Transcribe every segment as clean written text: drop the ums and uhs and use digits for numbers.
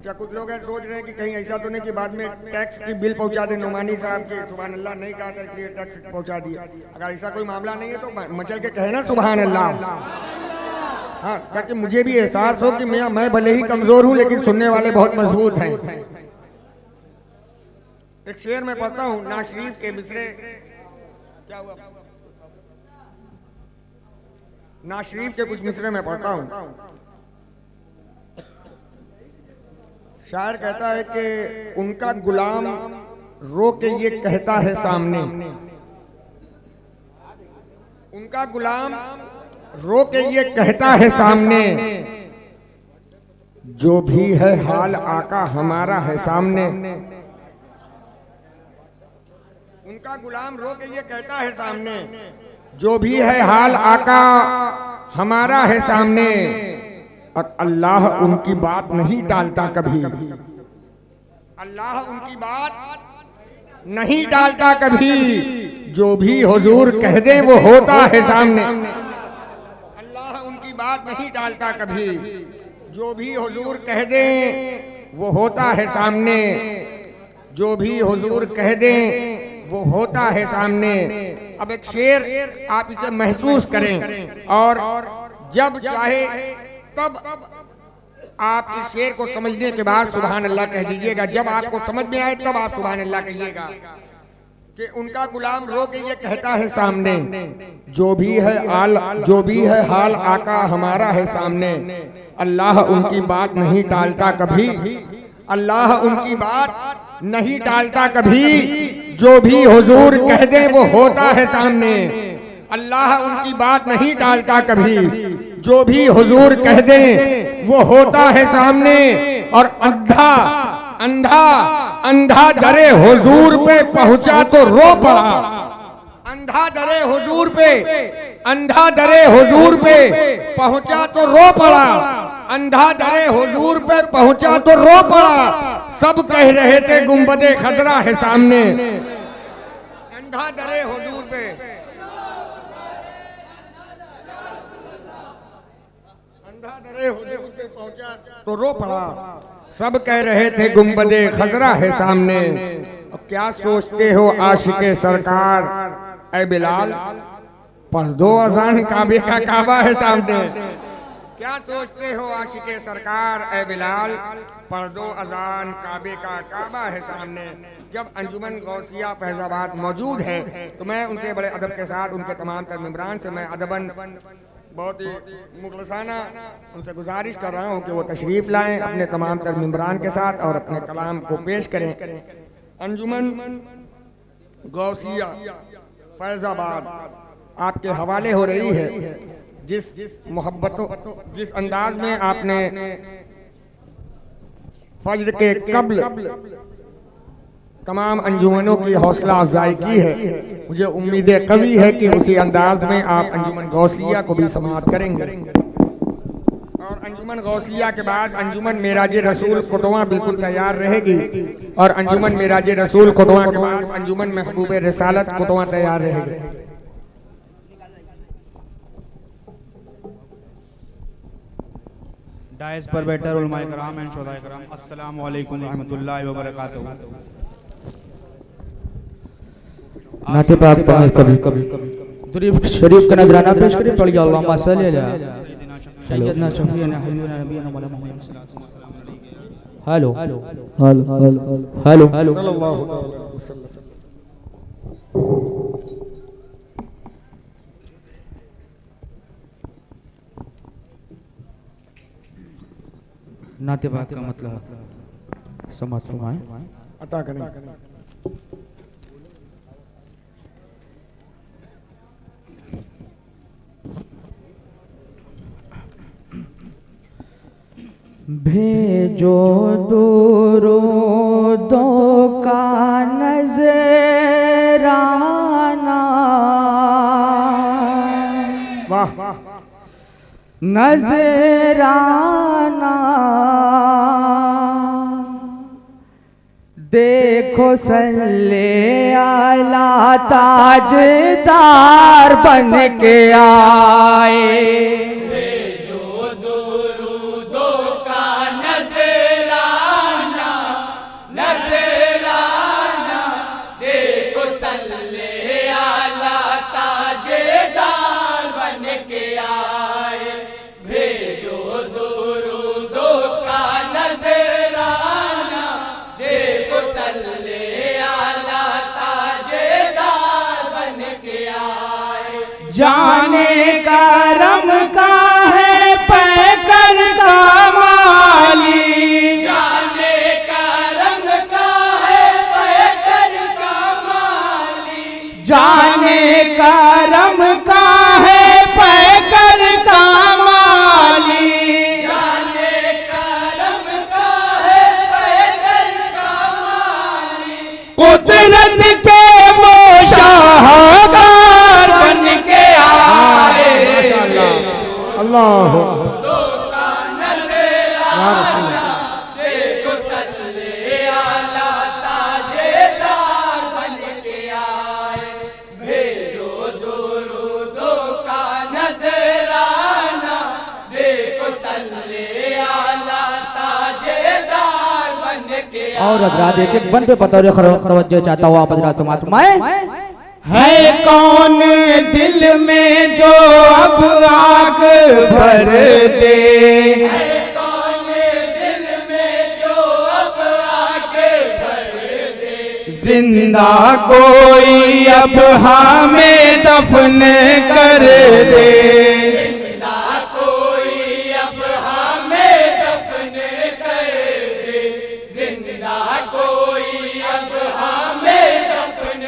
अच्छा, कुछ लोग हैं सोच रहे हैं कि कहीं ऐसा तो नहीं कि बाद में टैक्स की बिल पहुंचा दे नोमानी साहब के। सुभान अल्लाह नहीं कहा था इसलिए टैक्स पहुंचा दिया। अगर ऐसा कोई मामला नहीं है तो मचल के कहे ना सुभान अल्लाह। हाँ, ताकि मुझे भी एहसास हो कि मैं भले ही कमजोर हूं लेकिन सुनने वाले बहुत मजबूत हैं। एक शेर में पढ़ता हूँ ना शरीफ के मिसरे। क्या हुआ? ना शरीफ के कुछ मिसरे में पढ़ता हूँ। शायर कहता है कि उनका गुलाम रो के ये कहता है सामने, उनका गुलाम रो के ये कहता है सामने, जो भी है हाल आका हमारा है सामने। उनका गुलाम रो के ये कहता है सामने, जो भी है हाल आका हमारा है सामने। और अल्लाह उनकी बात नहीं टालता कभी, अल्लाह उनकी बात नहीं टालता कभी। जो भी हुजूर कह दे वो होता है सामने। अल्लाह उनकी बात नहीं टालता कभी, जो भी हुजूर कह दे वो होता है सामने। जो भी हुजूर कह दे वो होता है सामने। अब एक शेर आप इसे महसूस करें और जब चाहे तब आप इस शेर को समझने के बाद सुभान अल्लाह कह दीजिएगा। जब आपको समझ में आए तब आप सुभान अल्लाह कहिएगा कि उनका गुलाम रो के ये कहता है सामने, जो भी है हाल आका हमारा है सामने। अल्लाह उनकी बात नहीं टालता कभी, अल्लाह उनकी बात नहीं टालता कभी। जो भी हुजूर कह दे वो होता है सामने। अल्लाह उनकी बात नहीं टालता कभी, जो भी हुजूर कह दे वो होता है सामने। और अंधा अंधा अंधा दरे हुजूर पे पहुंचा तो रो पड़ा। अंधा दरे हुजूर पे, अंधा दरे हुजूर पे पहुंचा तो रो पड़ा। अंधा दरे हुजूर पे पहुंचा तो रो पड़ा। सब कह रहे थे गुंबदे खजरा है सामने। अंधा दरे हुजूर पे, अंधा दरे हुजूर पे पहुंचा तो रो पड़ा। सब कह रहे थे गुंबदे खजरा है सामने। अब क्या सोचते हो आशिके सरकार ऐ बिलाल, पढ़ दो अजान काबे का काबा है सामने। क्या सोचते हो आशिके सरकार ऐ बिलाल, पढ़ दो अजान काबे का काबा है सामने। जब अंजुमन गौसिया फैजाबाद मौजूद है तो मैं उनसे बड़े अदब के साथ उनके तमाम तर मेंबरान से मैं अदबन बहुत ही मुखलसाना उनसे गुजारिश कर रहा हूँ कि वो तशरीफ लाएं अपने तमाम तर मेंबरान के साथ और अपने कलाम को पेश करें। अंजुमन गौसिया फैजाबाद आपके हवाले हो रही है। जिस मोहब्बतों, जिस अंदाज में आपने फज्र के कब्ल तमाम अंजुमनों की हौसला अफजाई की है, मुझे उम्मीद कवी है कि उसी अंदाज में आप अंजुमन गौसिया को भी समाअत करेंगे। और अंजुमन गौसिया के बाद अंजुमन मेराज रसूल कुटवा बिल्कुल तैयार रहेगी। और अंजुमन मेराज रसूल कुटवा के बाद अंजुमन महबूब रिसालत कुटवा तैयार रहेगी। डायस पर बैठे उलमाए कराम एंड शोधाए कराम, अस्सलामु अलैकुम रहमतुल्लाहि व बरकातहू। नाते पाक कभी दुरूद शरीफ का नजराना पेश करें। पढ़िए अल्लाहुम्मा सल्ली अला सय्यदना शफीना हबीबना नबीना Muhammad. Hello hello hello hello सल्लल्लाहु अलैहि वसल्लम। नाते पाक का मतलब समझ फरमाएं, अता करें। भेजो दुरूदो का नजराना, वाह वाह, नजराना देखो सल्ले आला ताजदार बन के आए। जो दुरूदों का नजरा करम का है पैकर का माली, जाने करम का है पैकर का माली, कुदरत के वो शाहकार बन के आए। अल्लाह देखो सल्ले आला ताजेदार बन के आए, भेजो दुरूदों का नजराना, देखो सल्ले आला ताजेदार बन के आए। और हजरात एक एक बन पे बतौर तवज्जो चाहता हूँ आप हजरात समाज फरमाएं। है कौन दिल में जो अब आग भर दे, कौन दिल में जो अब आगे भर दे, जिंदा कोई अब हमें दफन कर दे। जिंदा कोई अब हमें दफन कर दे, जिंदा कोई अब हमें दफन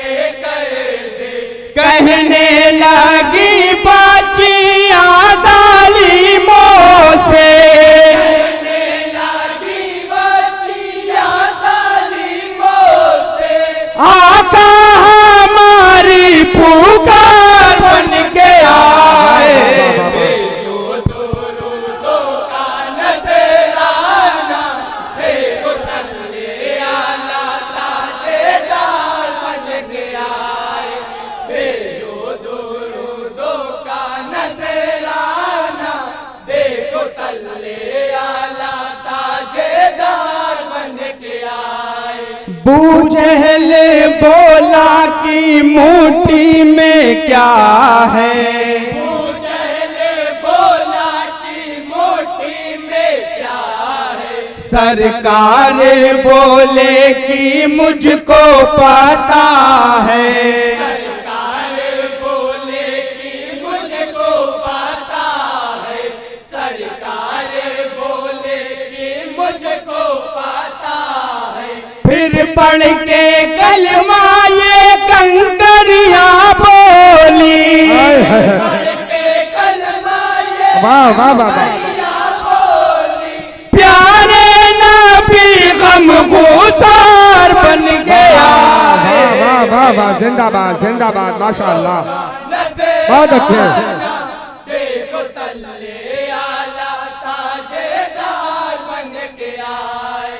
कर दे। कहने लगी बाचियां जालिमों से, कहने लगी बच्चियां जालिमों से, आका हमारी पुकार बन के आए। नजराना, देखो सल्ले आला ताजेदार बन के आए, भेजो दुरूदों का नजराना, देखो सल्ले आला ताजेदार बन के आए। बूझल बोला कि मुट्ठी में क्या है, जहले बोला कि मुट्ठी में क्या है, सरकार बोले कि मुझको पता है। सरकार बोले कि मुझको पता है, सरकार बोले कि मुझको पता है। फिर पढ़ के कलमा ये कंकरिया बोली, पढ़ के कलमा ये वाह वाह वाह वाह या बोली, प्यारे नबी गम गुसार बन गया। वाह वाह वाह, जिंदाबाद जिंदाबाद, माशाअल्लाह, बहुत अच्छे। देखो सल्ले आला ताजेदार बन के आए,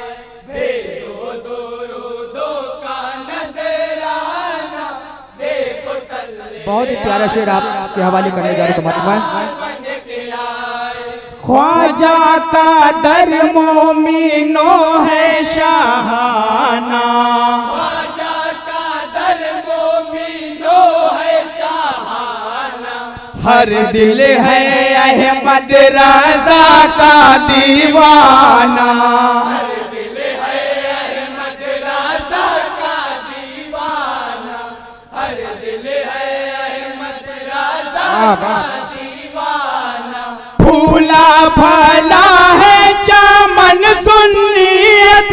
भेजो दुरूदों का नजराना, देखो सल्ले बहुत ही प्यारा शेर आपके हवाले करने जा रहे समाज फरमाएं। बन के आए। ख्वाजा का दर मोमिनो है शाहाना, ख्वाजा का दर मोमिनो है शाहाना, हर दिल है अहमद रजा का दीवाना। दिल है अहमद राजा का दीवाना, हर दिल है अहमद राजा का दीवाना। फूला फला है चमन सुन्नियत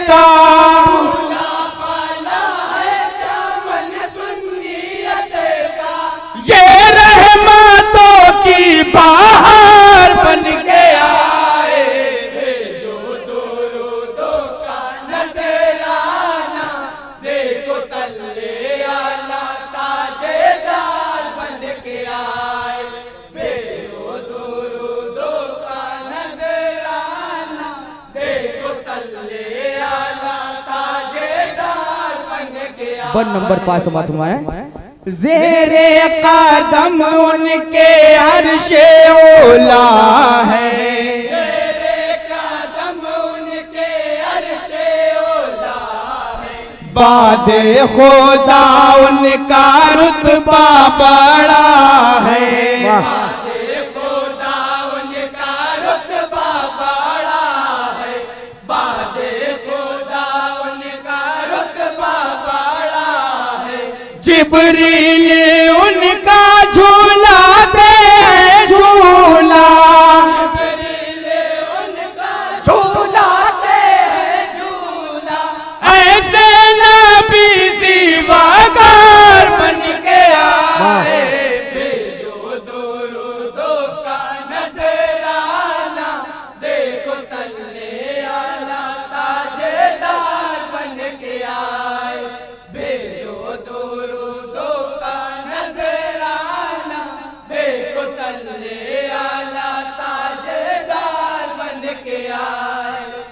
का, पाला है चमन सुन्नियत का, ये रहमतों की बहार बन के आए। भेजो दुरूदों का नजराना, देखो सल्ले आला ताजेदार बन के आए, भेजो दुरूदों का नजराना, देखो सल्ले आला ताजेदार बन के आए। वन नंबर 5 समाज फरमाएं। ज़ेरे कदम उनके अर्शे ओला है, तेरे कदम उनके अर्शे ओला है, बादे खुदा उनका रुतबा बड़ा है। खुदा उनका रुतबा बड़ा है, बादे खुदा उनका रुतबा बड़ा है। जिब्रील उनका झूला दे झूला, उनका झूलाते हैं झूला, ऐसे नबी जीवाकार बन के आए।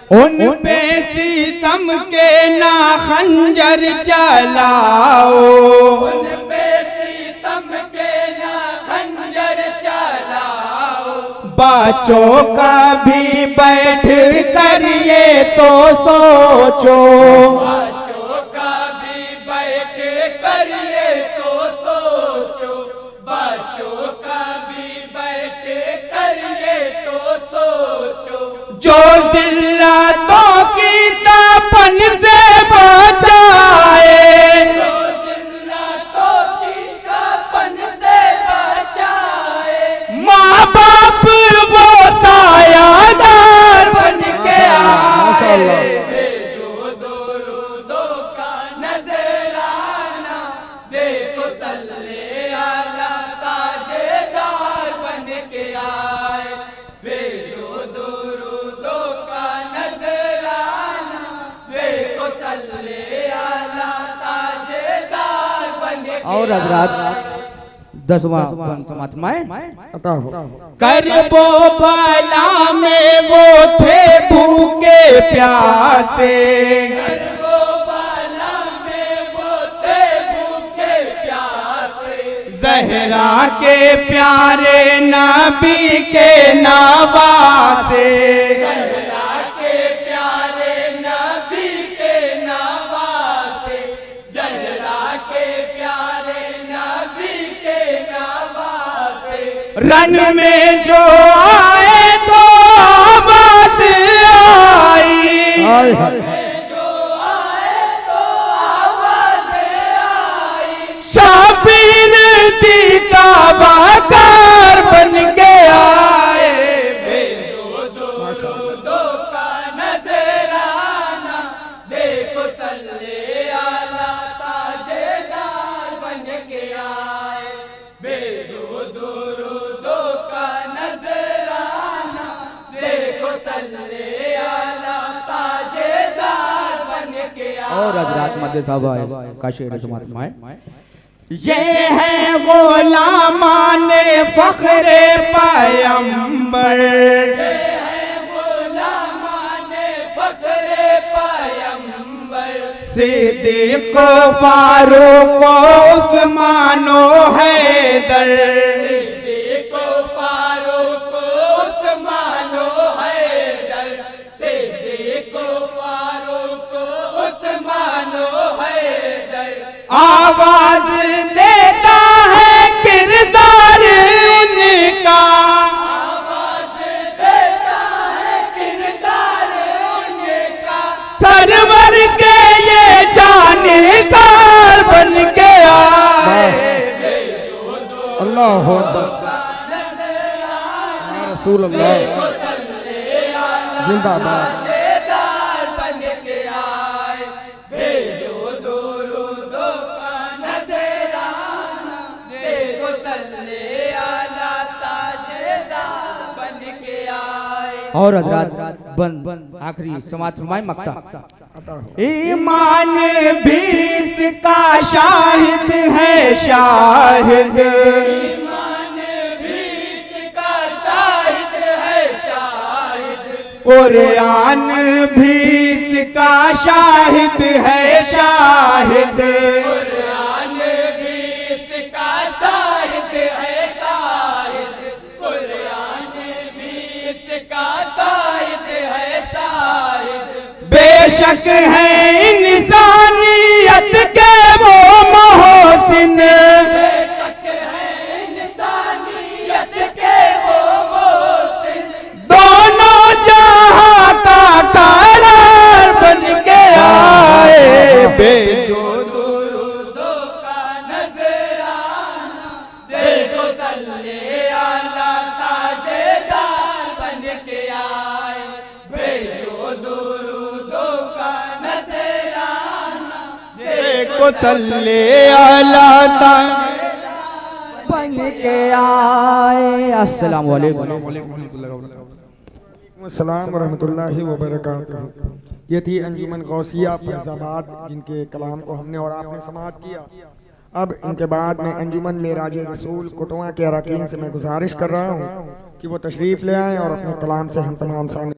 उन पे सितम के ना खंजर चलाओ, उन पे सितम के ना खंजर चलाओ। बच्चों का भी बैठ कर ये तो सोचो, बच्चों का भी बैठ कर ये तो सोचो, बच्चों का भी बैठ कर ये तो सोचो। जो जिल्लतों की तपन से बचाए, जो जिल्लतों की तपन से बचाए। माँ बाप वो सायादार बन के आए। भेजो दुरूदों का नजराना, देखो सल्ले आला ताजेदार बन के आए। भेजो दुरूदों का नजराना, देखो सल्ले आला ताजेदार बन के और हजरात 10वां समात्माएं अता हो। करबो बला में वो थे भूखे प्यासे, वो बाला में वो थे भूखे प्यासे। जहरा के प्यारे नबी के नवासे, ज़हरा के प्यारे नबी के नवासे। ज़हरा के प्यारे नबी के नवासे। रन में जो आए तो आवाज आई, हाय हाय जो आए तो आवाज़ आई। शाबीर दी का वाकार बन के आए। भेजो दुरूदों का नजराना, देखो सल्ले आला ताजेदार बन के आए। भेजो दुरूदों का नजराना, देखो सल्ले आला ताजेदार बन के आए। और हजरात मध्य साहब का शेर समात्माएं ये है गुलामाने फख्रे पैगंबर, गुलामाने फख्रे पैगंबर। सिद्दीक फारूक उस्मानो हैदर, सिद्दीक फारूक उस्मानो हैदर। सिद्दीक फारूक उस्मानो हैदर। आवाज देता है किरदार उनका, आवाज देता है किरदार उनका। सरवर के ये जानिसार बन के आए। अल्लाह हो रसूल अल्लाह जिंदाबाद। ताजेदार बन के आए। भेजो दुरूदों का नजराना, देखो सल्ले आला ताजेदार बन के आए। और हजरात बंद आखिरी समाप्त फरमाएं मक्ता। ईमान भी इसका शाहिद है, शाहिद ईमान भी इसका शाहिद है, शाहिद। कुरान भी इसका शाहिद है, शाहिद कुरान भी इसका शाहिद है, शाहिद। कुरान भी इसका शाहिद है, शाहिद। बेशक है इंसानियत के वो मोहसिन, बेशक है इंसानियत के वो मोहसिन। दोनों जहां का करार बन के आए। भेजो दुरूदों का नजराना, देखो सल्ले आला ताजेदार बन के आए। भेजो दुरूदों का नजराना, देखो सल्ले अला बन के आए। अस्सलाम वालेकुम। अस्सलाम वरहमतुल्लाहि वबरकातुहू। ये थी अंजुमन गौसिया फैजाबाद, जिनके कलाम को हमने और आपने समाअत किया। अब इनके बाद में अंजुमन मेराज रसूल कुटवा के अरकान से मैं गुजारिश कर रहा हूँ कि वो तशरीफ़ ले आएँ और अपने कलाम से हम तमाम सामने